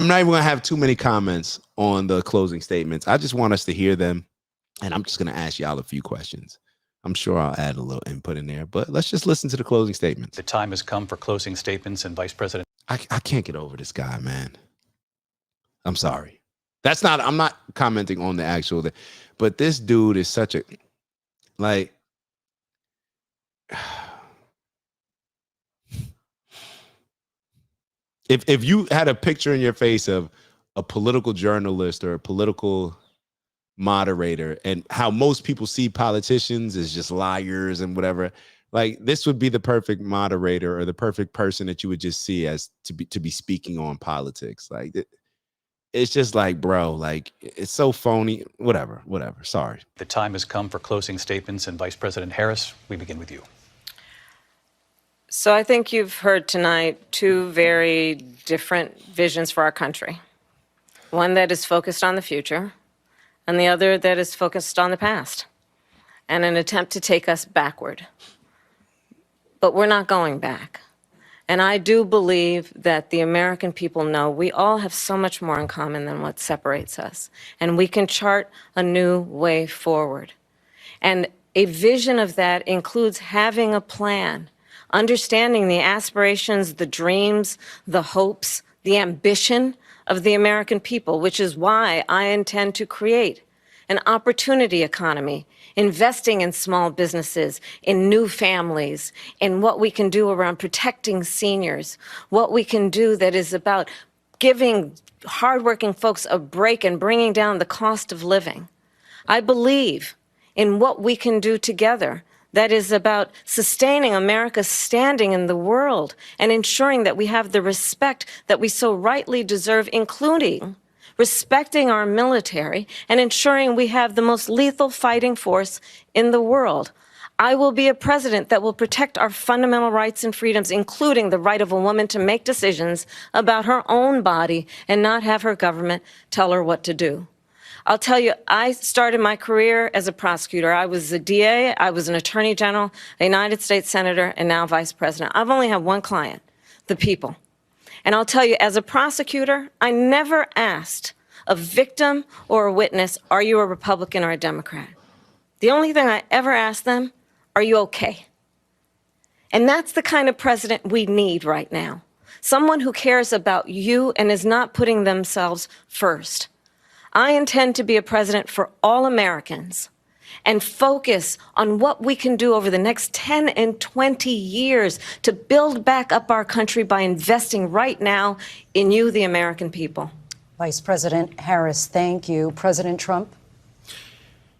I'm not even going to have too many comments on the closing statements. I just want us to hear them. And I'm just going to ask y'all a few questions. I'm sure I'll add a little input in there, but let's just listen to the closing statements. The time has come for closing statements, and Vice President. I can't get over this guy, man. I'm sorry. I'm not commenting on the actual, but this dude is such a, like, if you had a picture in your face of a political journalist or a political moderator and how most people see politicians as just liars and whatever, like this would be the perfect moderator or the perfect person that you would just see as to be speaking on politics. Like it's just like, bro, like it's so phony. Whatever. Sorry. The time has come for closing statements, and Vice President Harris, we begin with you. So I think you've heard tonight two very different visions for our country. One that is focused on the future, and the other that is focused on the past, and an attempt to take us backward. But we're not going back. And I do believe that the American people know we all have so much more in common than what separates us. And we can chart a new way forward. And a vision of that includes having a plan, understanding the aspirations, the dreams, the hopes, the ambition of the American people, which is why I intend to create an opportunity economy, investing in small businesses, in new families, in what we can do around protecting seniors, what we can do that is about giving hardworking folks a break and bringing down the cost of living. I believe in what we can do together that is about sustaining America's standing in the world and ensuring that we have the respect that we so rightly deserve, including respecting our military and ensuring we have the most lethal fighting force in the world. I will be a president that will protect our fundamental rights and freedoms, including the right of a woman to make decisions about her own body and not have her government tell her what to do. I'll tell you, I started my career as a prosecutor. I was a DA, I was an attorney general, a United States senator, and now vice president. I've only had one client, the people. And I'll tell you, as a prosecutor, I never asked a victim or a witness, are you a Republican or a Democrat? The only thing I ever asked them, are you okay? And that's the kind of president we need right now. Someone who cares about you and is not putting themselves first. I intend to be a president for all Americans and focus on what we can do over the next 10 and 20 years to build back up our country by investing right now in you, the American people. Vice President Harris, thank you. President Trump?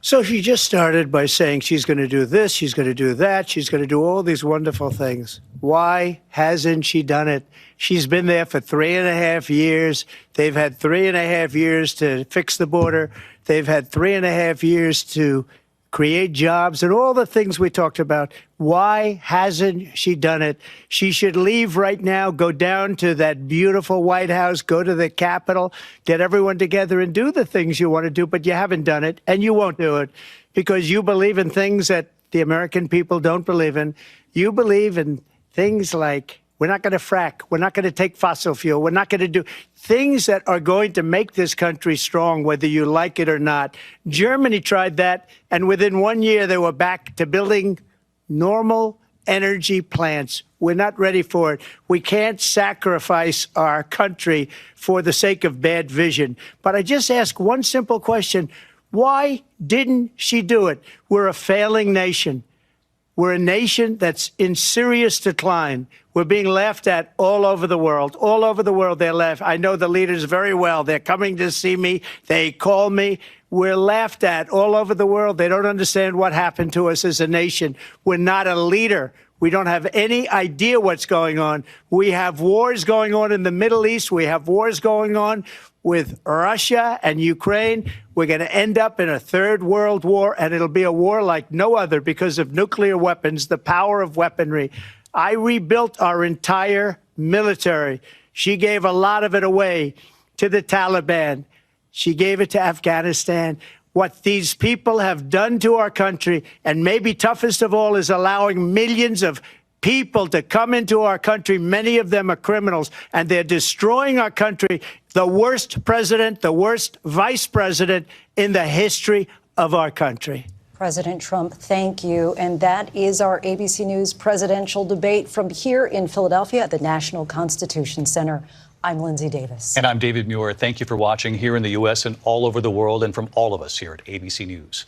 So she just started by saying she's going to do this, she's going to do that, she's going to do all these wonderful things. Why hasn't she done it? She's been there for 3.5 years. They've had 3.5 years to fix the border. They've had 3.5 years to create jobs and all the things we talked about. Why hasn't she done it? She should leave right now, go down to that beautiful White House, go to the Capitol, get everyone together and do the things you want to do, but you haven't done it and you won't do it because you believe in things that the American people don't believe in. You believe in things like we're not going to frack. We're not going to take fossil fuel. We're not going to do things that are going to make this country strong, whether you like it or not. Germany tried that, and within 1 year, they were back to building normal energy plants. We're not ready for it. We can't sacrifice our country for the sake of bad vision. But I just ask one simple question. Why didn't she do it? We're a failing nation. We're a nation that's in serious decline. We're being laughed at all over the world. All over the world, they're laughed. I know the leaders very well. They're coming to see me. They call me. We're laughed at all over the world. They don't understand what happened to us as a nation. We're not a leader. We don't have any idea what's going on. We have wars going on in the Middle East. We have wars going on with Russia and Ukraine. We're going to end up in a third world war, and it'll be a war like no other because of nuclear weapons, the power of weaponry. I rebuilt our entire military. She gave a lot of it away to the Taliban. She gave it to Afghanistan. What these people have done to our country, and maybe toughest of all, is allowing millions of people to come into our country. Many of them are criminals, and they're destroying our country The worst president, the worst vice president in the history of our country. President Trump, thank you. And that is our ABC News presidential debate from here in Philadelphia at the National Constitution Center. I'm Lindsay Davis. And I'm David Muir. Thank you for watching here in the U.S. and all over the world, and from all of us here at ABC News.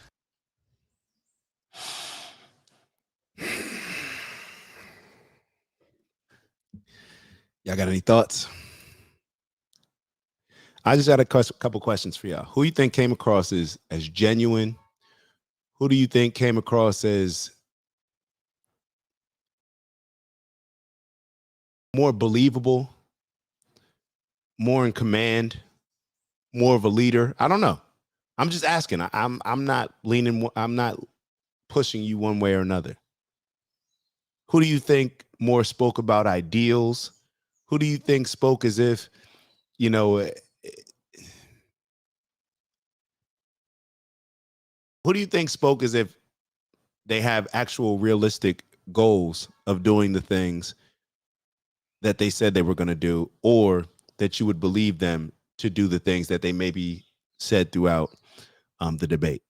Y'all got any thoughts? I just got a couple questions for y'all. Who you think came across as genuine? Who do you think came across as more believable, more in command, more of a leader? I don't know. I'm just asking. I'm not leaning. I'm not pushing you one way or another. Who do you think more spoke about ideals? Who do you think spoke as if, you know, who do you think spoke as if they have actual realistic goals of doing the things that they said they were going to do, or that you would believe them to do the things that they maybe said throughout the debate?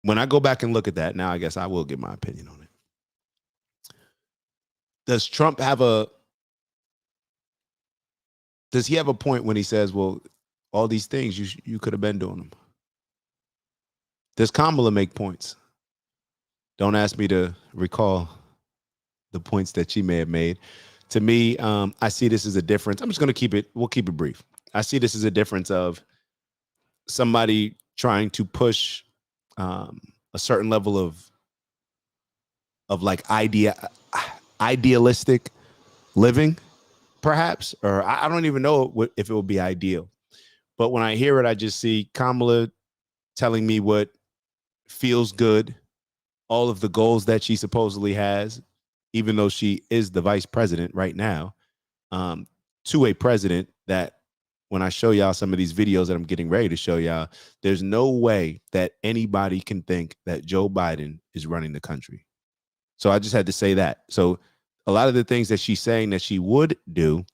When I go back and look at that, now I guess I will give my opinion on it. Does Trump have does he have a point when he says, well, all these things, you could have been doing them? Does Kamala make points? Don't ask me to recall the points that she may have made. To me, I see this as a difference. I'm just going to we'll keep it brief. I see this as a difference of somebody trying to push a certain level of like idealistic living, perhaps, or I don't even know if it would be ideal. But when I hear it, I just see Kamala telling me what feels good, all of the goals that she supposedly has, even though she is the vice president right now, to a president that, when I show y'all some of these videos that I'm getting ready to show y'all, there's no way that anybody can think that Joe Biden is running the country. So I just had to say that. So a lot of the things that she's saying that she would do,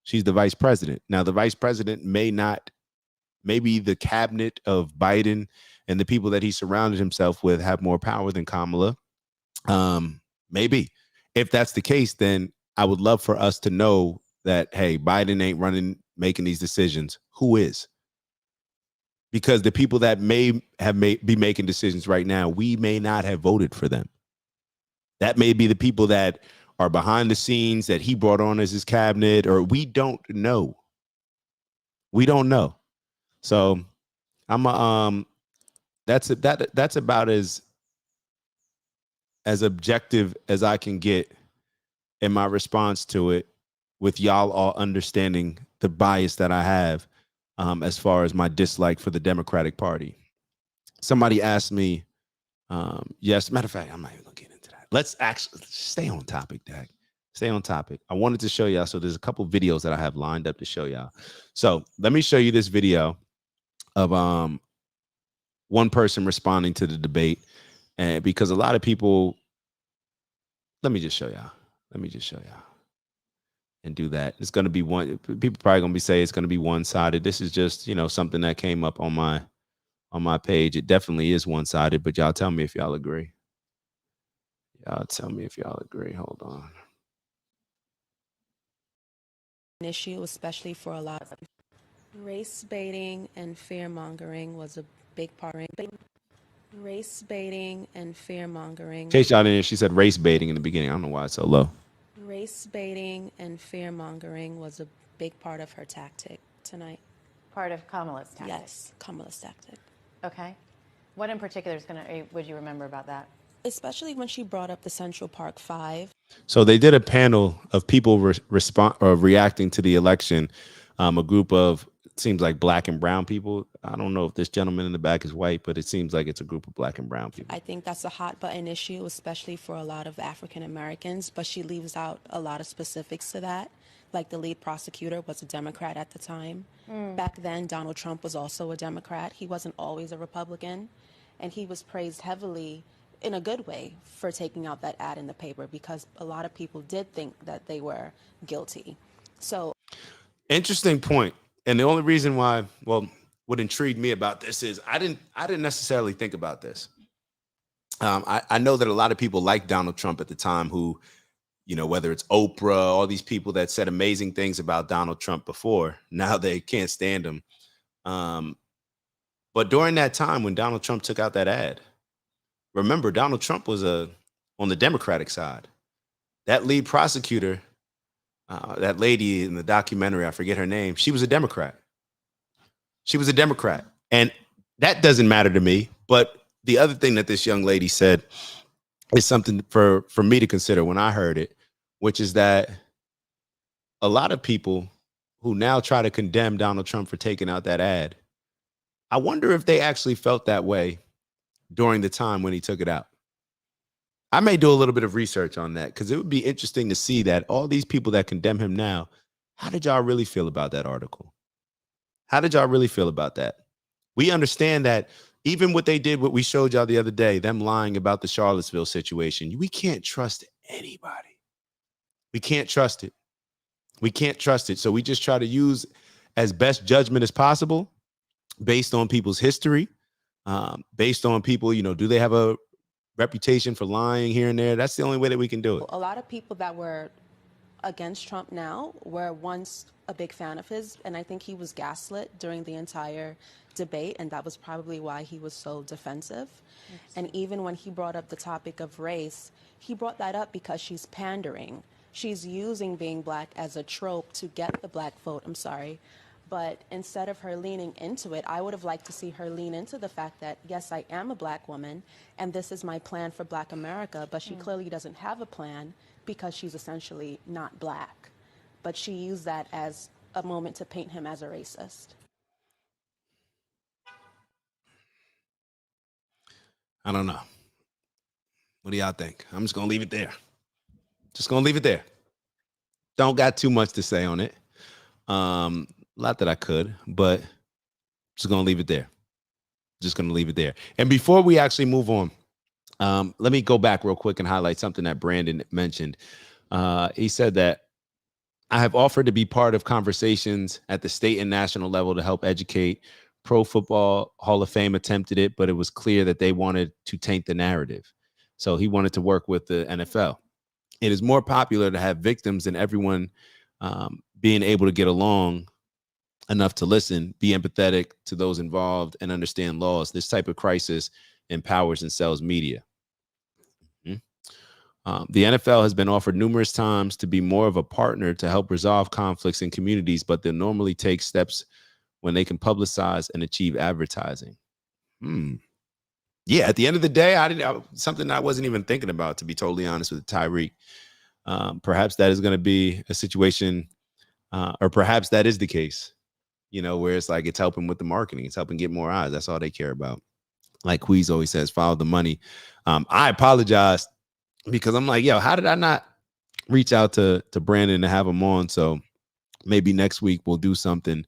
she's the vice president. Now, the vice president maybe the cabinet of Biden and the people that he surrounded himself with have more power than Kamala. Maybe. If that's the case, then I would love for us to know that, hey, Biden ain't making these decisions. Who is? Because the people that be making decisions right now, we may not have voted for them. That may be the people that are behind the scenes that he brought on as his cabinet, or we don't know. We don't know. So that's about as objective as I can get in my response to it, with y'all all understanding the bias that I have as far as my dislike for the Democratic Party. Somebody asked me, yes, matter of fact, I'm not even gonna get into that. Let's actually stay on topic, Dak. Stay on topic. I wanted to show y'all. So there's a couple videos that I have lined up to show y'all. So let me show you this video of one person responding to the debate. And because a lot of people, let me just show y'all. And do that. It's going to be people probably going to be saying it's going to be one-sided. This is just, something that came up on my page. It definitely is one-sided, but y'all tell me if y'all agree. Hold on. An issue, especially for a lot of race baiting and fear mongering was a big part. Race baiting and fear mongering. In case y'all didn't hear, she said race baiting in the beginning. I don't know why it's so low. Race baiting and fear mongering was a big part of her tactic tonight. Part of Kamala's tactic? Yes, Kamala's tactic. Okay. What in particular would you remember about that? Especially when she brought up the Central Park 5. So they did a panel of people reacting to the election. A group of, it seems like black and brown people. I don't know if this gentleman in the back is white, but it seems like it's a group of black and brown people. I think that's a hot button issue, especially for a lot of African Americans, but she leaves out a lot of specifics to that. Like the lead prosecutor was a Democrat at the time. Back then, Donald Trump was also a Democrat. He wasn't always a Republican, and he was praised heavily in a good way for taking out that ad in the paper, because a lot of people did think that they were guilty. So Interesting point. And the only reason why, well, what intrigued me about this is I didn't necessarily think about this. I know that a lot of people like Donald Trump at the time who, whether it's Oprah, all these people that said amazing things about Donald Trump before, now they can't stand him. But during that time when Donald Trump took out that ad, remember, Donald Trump was on the Democratic side. That lead prosecutor, that lady in the documentary, I forget her name, she was a Democrat. She was a Democrat. And that doesn't matter to me. But the other thing that this young lady said is something for me to consider when I heard it, which is that a lot of people who now try to condemn Donald Trump for taking out that ad, I wonder if they actually felt that way during the time when he took it out. I may do a little bit of research on that because it would be interesting to see that all these people that condemn him now, how did y'all really feel about that article? How did y'all really feel about that? We understand that even what they did, what we showed y'all the other day, them lying about the Charlottesville situation, we can't trust anybody. We can't trust it. We can't trust it. So we just try to use as best judgment as possible based on people's history, based on people, do they have a reputation for lying here and there? That's the only way that we can do it. A lot of people that were against Trump now were once a big fan of his, and I think he was gaslit during the entire debate, and that was probably why he was so defensive. Yes. And even when he brought up the topic of race, he brought that up because she's pandering. She's using being black as a trope to get the black vote, I'm sorry. But instead of her leaning into it, I would have liked to see her lean into the fact that, yes, I am a black woman, and this is my plan for Black America, but she clearly doesn't have a plan because she's essentially not black. But she used that as a moment to paint him as a racist. I don't know. What do y'all think? I'm just going to leave it there. Just going to leave it there. Don't got too much to say on it. Not that I could, but just going to leave it there. Just going to leave it there. And before we actually move on, let me go back real quick and highlight something that Brandon mentioned. He said that I have offered to be part of conversations at the state and national level to help educate. Pro Football Hall of Fame attempted it, but it was clear that they wanted to taint the narrative. So he wanted to work with the NFL. It is more popular to have victims than everyone being able to get along enough to listen, be empathetic to those involved, and understand laws. This type of crisis empowers and sells media. The NFL has been offered numerous times to be more of a partner to help resolve conflicts in communities, but they normally take steps when they can publicize and achieve advertising. Yeah, at the end of the day, something I wasn't even thinking about, to be totally honest with Tyreek. Perhaps that is going to be a situation, or perhaps that is the case, where it's like it's helping with the marketing. It's helping get more eyes. That's all they care about. Like Queez always says, follow the money. I apologize because I'm like, how did I not reach out to Brandon to have him on? So maybe next week we'll do something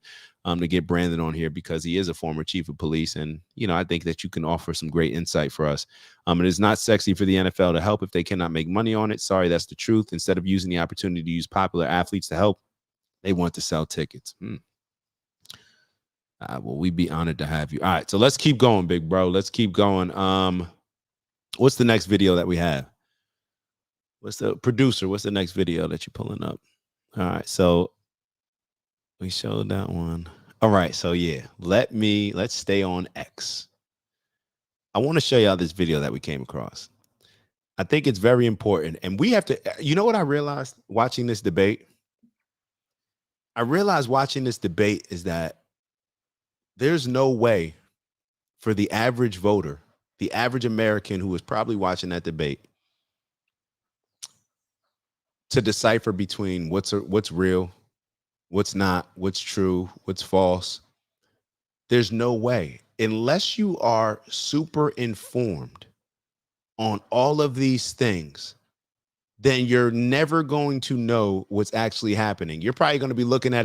to get Brandon on here because he is a former chief of police. And, I think that you can offer some great insight for us. It is not sexy for the NFL to help if they cannot make money on it. Sorry, that's the truth. Instead of using the opportunity to use popular athletes to help, they want to sell tickets. Well, we'd be honored to have you. All right, so let's keep going, big bro. Let's keep going. What's the next video that we have? What's the producer? What's the next video that you're pulling up? All right, so we showed that one. All right, so yeah, let's stay on X. I want to show y'all this video that we came across. I think it's very important, and we have to. You know what I realized watching this debate? I realized watching this debate is that there's no way for the average voter, the average American who was probably watching that debate, to decipher between what's real, what's not, what's true, what's false. There's no way, unless you are super informed on all of these things, then you're never going to know what's actually happening. You're probably going to be looking at